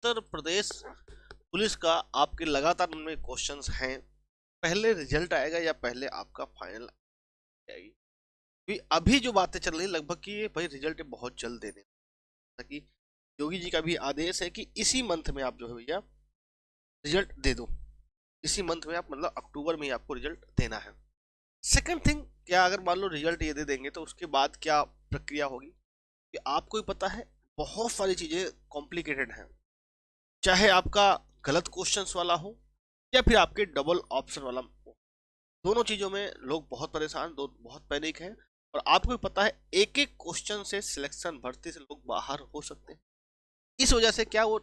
Uttar Pradesh police का आपके लगातार उनमें क्वेश्चंस हैं, पहले रिजल्ट आएगा या पहले आपका फाइनल आएगी। अभी जो बातें चल रही है लगभग कि ये भाई रिजल्ट बहुत जल्द देने, ताकि योगी जी का भी आदेश है कि इसी मंथ में आप जो है भैया रिजल्ट दे दो, इसी मंथ में आप मतलब अक्टूबर में ही आपको रिजल्ट देना है। सेकंड थिंग, क्या अगर मान लो रिजल्ट ये दे देंगे तो उसके बाद क्या प्रक्रिया होगी, कि आपको ही पता है बहुत सारी चीजें कॉम्प्लिकेटेड हैं, चाहे आपका गलत क्वेश्चंस वाला हो या फिर आपके डबल ऑप्शन वाला हो, दोनों चीजों में लोग बहुत परेशान, बहुत पैनिक हैं। और आपको भी पता है एक एक क्वेश्चन से सिलेक्शन भर्ती से लोग बाहर हो सकते हैं। इस वजह से क्या वो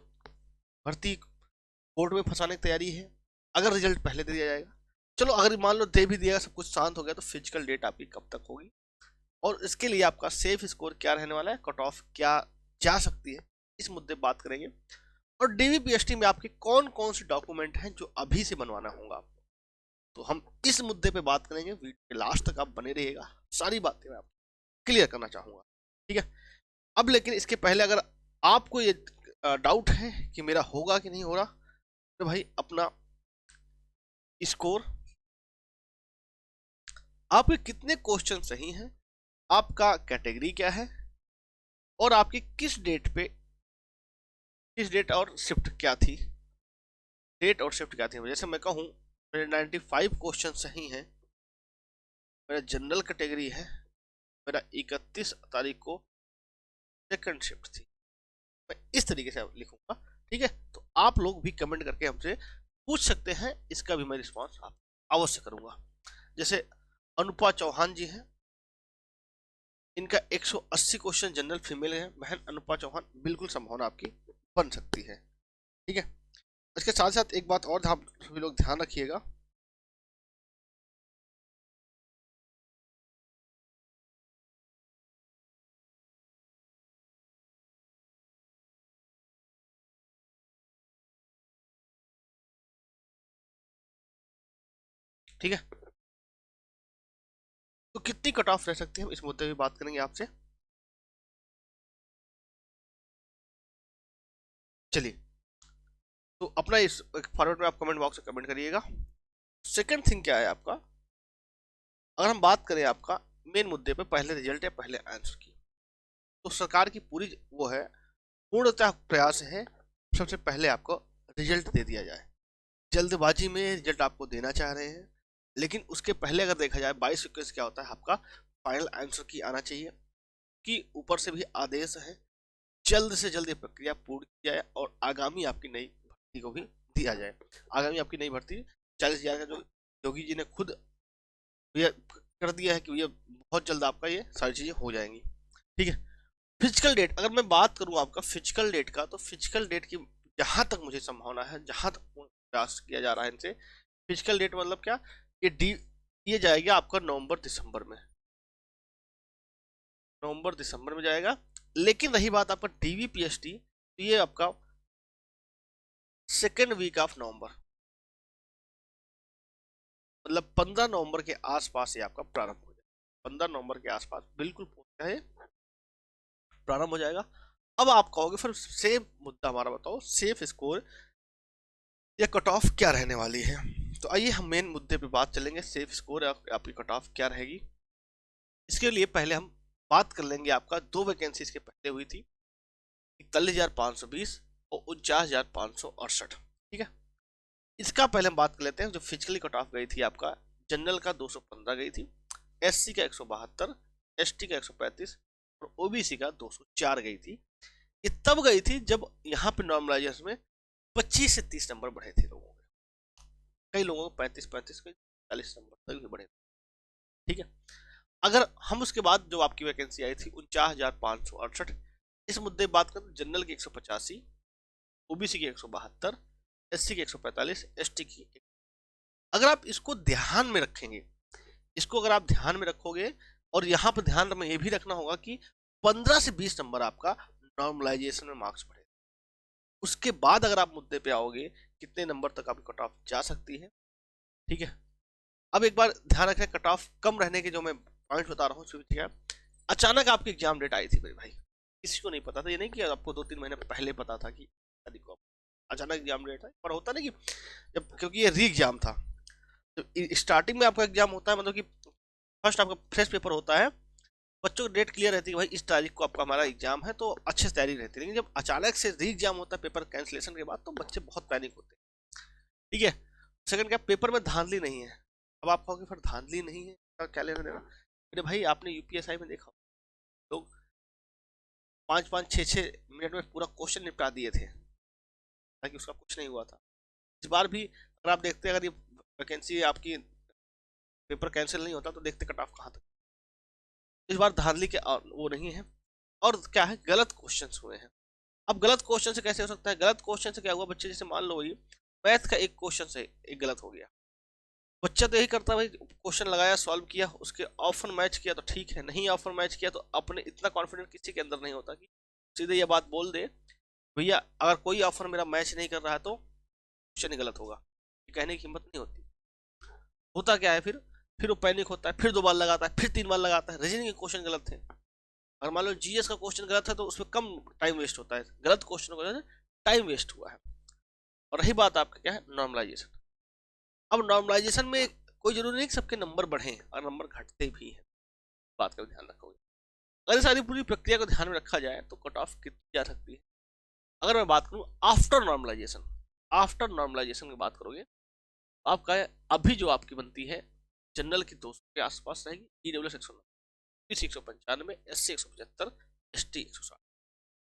भर्ती कोर्ट में फंसाने की तैयारी है अगर रिजल्ट पहले दे दिया जाएगा। चलो अगर मान लो दे भी दिया, सब कुछ शांत हो गया, तो फिजिकल डेट आपकी कब तक होगी और इसके लिए आपका सेफ स्कोर क्या रहने वाला है, कट ऑफ क्या जा सकती है, इस मुद्दे बात करेंगे। और डीवीपीएसटी में आपके कौन कौन से डॉक्यूमेंट हैं जो अभी से बनवाना होगा आपको, तो हम इस मुद्दे पे बात करेंगे। वीडियो के लास्ट तक आप बने रहिएगा, सारी बातें मैं आपको क्लियर करना चाहूंगा, ठीक है। अब लेकिन इसके पहले अगर आपको ये डाउट है कि मेरा होगा कि नहीं हो रहा, तो भाई अपना स्कोर, आपके कितने क्वेश्चन सही हैं, आपका कैटेगरी क्या है और आपकी किस डेट और शिफ्ट क्या थी, डेट और शिफ्ट क्या थी। जैसे मैं कहूँ मेरे 95 क्वेश्चन सही हैं, मेरा जनरल कैटेगरी है, मेरा 31 तारीख को सेकंड शिफ्ट थी, मैं इस तरीके से लिखूंगा, ठीक है। तो आप लोग भी कमेंट करके हमसे पूछ सकते हैं, इसका भी मैं रिस्पॉन्स आप अवश्य करूंगा। जैसे अनुपा चौहान जी हैं, इनका 180 क्वेश्चन जनरल फीमेल है, बहन अनुपा चौहान, बिल्कुल संभावना आपकी बन सकती है, ठीक है। इसके साथ साथ एक बात और आप सभी लोग ध्यान रखिएगा, ठीक है। तो कितनी कट ऑफ रह सकती है, हम इस मुद्दे पे बात करेंगे आपसे। चलिए, तो अपना इस फॉरवर्ड में आप कमेंट बॉक्स में कमेंट करिएगा। सेकंड थिंग क्या है आपका, अगर हम बात करें आपका मेन मुद्दे पे, पहले रिजल्ट या पहले आंसर की, तो सरकार की पूरी वो है, पूर्णतः प्रयास है सबसे पहले आपको रिजल्ट दे दिया जाए। जल्दबाजी में रिजल्ट आपको देना चाह रहे हैं, लेकिन उसके पहले अगर देखा जाए 22 इक्कीस क्या होता है, आपका फाइनल आंसर की आना चाहिए, कि ऊपर से भी आदेश है जल्द से जल्द ये प्रक्रिया पूर्ण की जाए और आगामी आपकी नई भर्ती को भी दिया जाए। आगामी आपकी नई भर्ती 40,000 का जो योगी जी ने खुद ये कर दिया है कि ये बहुत जल्द आपका ये सारी चीजें हो जाएंगी, ठीक है। फिजिकल डेट अगर मैं बात करूं आपका फिजिकल डेट का, तो फिजिकल डेट की जहां तक मुझे संभावना है, जहां तक प्रयास किया जा रहा है इनसे, फिजिकल डेट मतलब क्या, ये जाएगा आपका नवंबर दिसंबर में जाएगा। लेकिन रही बात आपका डीवीपीएसटी, तो ये आपका सेकेंड वीक ऑफ नवंबर, मतलब 15 नवंबर के आसपास ये आपका प्रारंभ हो जाएगा। 15 नवंबर के आसपास बिल्कुल प्रारंभ हो जाएगा। अब आप कहोगे फिर सेम मुद्दा हमारा बताओ, सेफ स्कोर या कट ऑफ क्या रहने वाली है। तो आइए हम मेन मुद्दे पे बात चलेंगे, सेफ स्कोर आपकी कट ऑफ क्या रहेगी। इसके लिए पहले हम बात कर लेंगे, आपका दो वैकेंसी इसके पहले हुई थी, 41,520 और 49,568, ठीक है। इसका पहले हम बात कर लेते हैं, जो फिजिकली कट ऑफ गई थी आपका, जनरल का 215 गई थी, एससी का 172, एसटी का 135 और ओबीसी का 204 गई थी। ये तब गई थी जब यहाँ पे नॉर्मलाइजेशन में 25 से 30 नंबर बढ़े थे लोगों के, कई लोगों को 35 के 40 नंबर तक भी बढ़े, ठीक है। अगर हम उसके बाद जो आपकी वैकेंसी आई थी 49,568, इस मुद्दे बात करें, जनरल की 185, ओबीसी की 172, एससी की 145, एसटी की, अगर आप इसको ध्यान में रखेंगे, इसको अगर आप ध्यान में रखोगे, और यहाँ पर ध्यान में ये भी रखना होगा कि 15 से 20 नंबर आपका नॉर्मलाइजेशन में मार्क्स बढ़े, उसके बाद अगर आप मुद्दे पे आओगे कितने नंबर तक आपकी कट ऑफ जा सकती है, ठीक है। अब एक बार ध्यान रखें, कट ऑफ कम रहने के जो मैं पॉइंट बता रहा हूँ, ठीक है। अचानक आपकी एग्जाम डेट आई थी मेरे भाई, किसी को नहीं पता था, ये नहीं कि आपको 2-3 महीने पहले पता था कि अचानक एग्जाम डेट है, पर होता ना कि जब, क्योंकि ये री एग्जाम था, तो स्टार्टिंग में आपका एग्जाम होता है, मतलब कि फर्स्ट आपका फ्रेश पेपर होता है, बच्चों की डेट क्लियर रहती है कि भाई इस तारीख को आपका हमारा एग्जाम है, तो अच्छे से तैयारी रहती है। लेकिन जब अचानक से री एग्जाम होता है पेपर कैंसिलेशन के बाद, तो बच्चे बहुत पैनिक होते हैं। ठीक है, सेकंड क्या, पेपर में धांधली नहीं है। अब आप कहोगे फिर धांधली नहीं है तो क्या लेना देना? अरे भाई आपने यूपीएसआई में देखा, लोग 5-5, 6-6 मिनट में पूरा क्वेश्चन निपटा दिए थे, ताकि उसका कुछ नहीं हुआ था। इस बार भी अगर आप देखते हैं, अगर ये वैकेंसी आपकी पेपर कैंसिल नहीं होता, तो देखते कट ऑफ कहाँ तक। इस बार धांधली के वो नहीं है, और क्या है, गलत क्वेश्चंस हुए हैं। अब गलत क्वेश्चन से कैसे हो सकता है? गलत क्वेश्चन से क्या हुआ, बच्चे जैसे मान लो वही मैथ का एक क्वेश्चन से एक गलत हो गया, बच्चा तो यही करता है भाई, क्वेश्चन लगाया, सॉल्व किया, उसके ऑप्शन मैच किया तो ठीक है, नहीं ऑप्शन मैच किया तो अपने इतना कॉन्फिडेंट किसी के अंदर नहीं होता कि सीधे ये बात बोल दे, भैया अगर कोई ऑफर मेरा मैच नहीं कर रहा है तो क्वेश्चन ही गलत होगा, ये कहने की हिम्मत नहीं होती। होता क्या है, फिर वो पैनिक होता है, फिर 2 बार लगाता है, फिर 3 बार लगाता है, रीजनिंग के क्वेश्चन गलत थे। अगर मान लो जीएस का क्वेश्चन गलत है तो उसमें कम टाइम वेस्ट होता है, गलत क्वेश्चन को टाइम वेस्ट हुआ है। और रही बात आपका क्या है, नॉर्मलाइजेशन। अब नॉर्मलाइजेशन में कोई जरूरी नहीं कि सबके नंबर बढ़े, और नंबर घटते भी हैं, बात का ध्यान रखोगे। अगर सारी पूरी प्रक्रिया को ध्यान में रखा जाए तो कट ऑफ कितनी जा सकती है। अगर मैं बात करूं आफ्टर नॉर्मलाइजेशन की बात करोगे, तो आपका अभी जो आपकी बनती है जनरल की 200 के आसपास रहेगी, ईडब्ल्यूएस 190, पीसी 195, एससी 175, एसटी 160।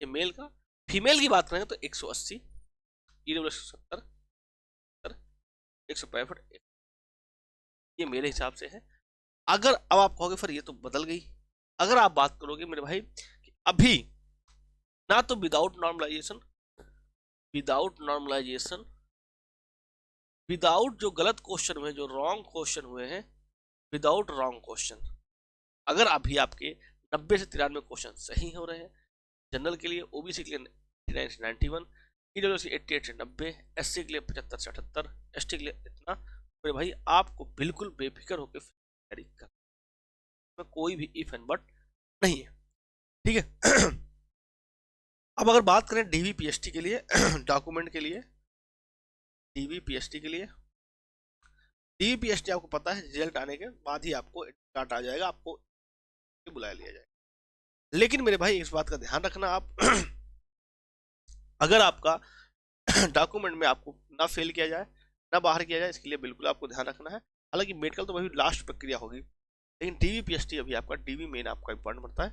ये मेल का। फीमेल की बात करेंगे तो 180, ईडब्ल्यूएस 170, 165, ये मेरे हिसाब से है। अगर अब आप कहोगे फिर ये तो बदल गई, अगर आप बात करोगे मेरे भाई कि अभी ना तो विदाउट नॉर्मलाइजेशन, विदाउट जो गलत क्वेश्चन हुए, जो रॉन्ग क्वेश्चन हुए हैं, विदाउट रॉन्ग क्वेश्चन, अगर अभी आपके 90 से 93 क्वेश्चन सही हो रहे हैं, जनरल के लिए, ओबीसी के लिए 89 से 91, ईडब्ल्यूएस 88 से 90, एससी के लिए 75 से 78, एसटी के लिए इतना, मेरे भाई आपको बिल्कुल बेफिक्र होकर तैयारी करना, कोई भी इफ एंड बट नहीं है। ठीक है। अब अगर बात करें डीवीपीएसटी के लिए, डॉक्यूमेंट के लिए, डीवीपीएसटी के लिए, डीवीपीएसटी आपको पता है रिजल्ट आने के बाद ही आपको कार्ड आ जाएगा, आपको बुला लिया जाएगा। लेकिन मेरे भाई इस बात का ध्यान रखना, आप अगर आपका डॉक्यूमेंट में आपको ना फेल किया जाए, ना बाहर किया जाए, इसके लिए बिल्कुल आपको ध्यान रखना है। हालांकि मेडिकल तो वही लास्ट प्रक्रिया होगी, लेकिन डीवीपीएसटी अभी आपका, डीवी मेन आपका इंपॉर्टेंट पड़ता है।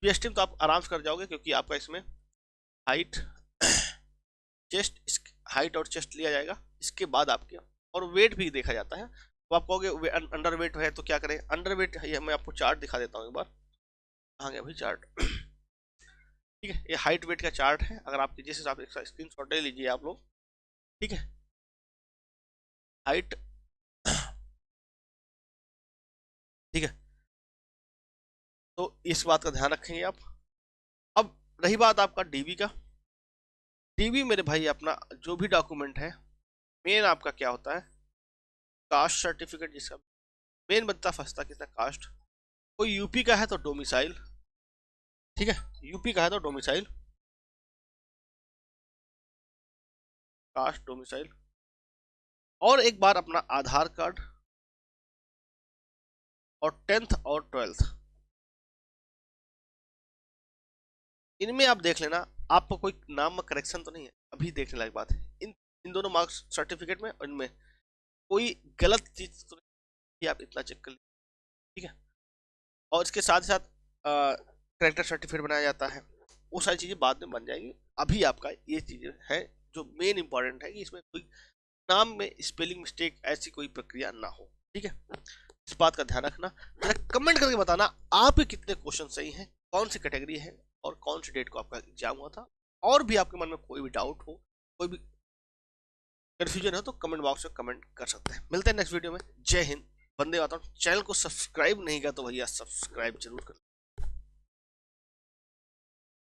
पीएसटी में तो आप आराम से कर जाओगे, क्योंकि आपका इसमें हाइट, चेस्ट, हाइट और चेस्ट लिया जाएगा, इसके बाद आपके और वेट भी देखा जाता है। तो आप कहोगे अंडर वेट है तो क्या करें, अंडर वेट है, मैं आपको चार्ट दिखा देता हूँ एक बार, कहाँ गया भाई चार्ट। ठीक है, ये हाइट वेट का चार्ट है, अगर आपके जिस हिसाब से स्क्रीनशॉट ले लीजिए आप लोग। ठीक है, हाइट, ठीक है, तो इस बात का ध्यान रखेंगे आप। अब रही बात आपका डीवी का, डीवी मेरे भाई अपना जो भी डॉक्यूमेंट है, मेन आपका क्या होता है, कास्ट सर्टिफिकेट, जिसका मेन बनता फंसता किसका, कास्ट। कोई यूपी का है तो डोमिसाइल, ठीक है, यूपी का है तो डोमिसाइल, कास्ट, डोमिसाइल, और एक बार अपना आधार कार्ड, और 10th और 12th, इनमें आप देख लेना आपको कोई नाम में करेक्शन तो नहीं है, अभी देखने लायक बात है। इन दोनों मार्क्स सर्टिफिकेट में और इनमें कोई गलत चीज तो नहीं, आप इतना चेक कर लीजिए। ठीक है, और इसके साथ साथ करेक्टर सर्टिफिकेट बनाया जाता है, वो सारी चीजें बाद में बन जाएंगी। अभी आपका ये चीजें है जो मेन इंपॉर्टेंट है, कि इसमें कोई नाम में स्पेलिंग मिस्टेक ऐसी कोई प्रक्रिया ना हो। ठीक है, इस बात का ध्यान रखना। कमेंट करके बताना आपके कितने क्वेश्चन सही हैं, कौन सी कैटेगरी है, और कौन सी डेट को आपका एग्जाम हुआ था। और भी आपके मन में कोई भी डाउट हो, कोई भी कंफ्यूजन हो, तो कमेंट बॉक्स में कमेंट कर सकते हैं। मिलते हैं नेक्स्ट वीडियो में। जय हिंद, वंदे मातरम। चैनल को सब्सक्राइब नहीं किया तो भैया सब्सक्राइब जरूर करें।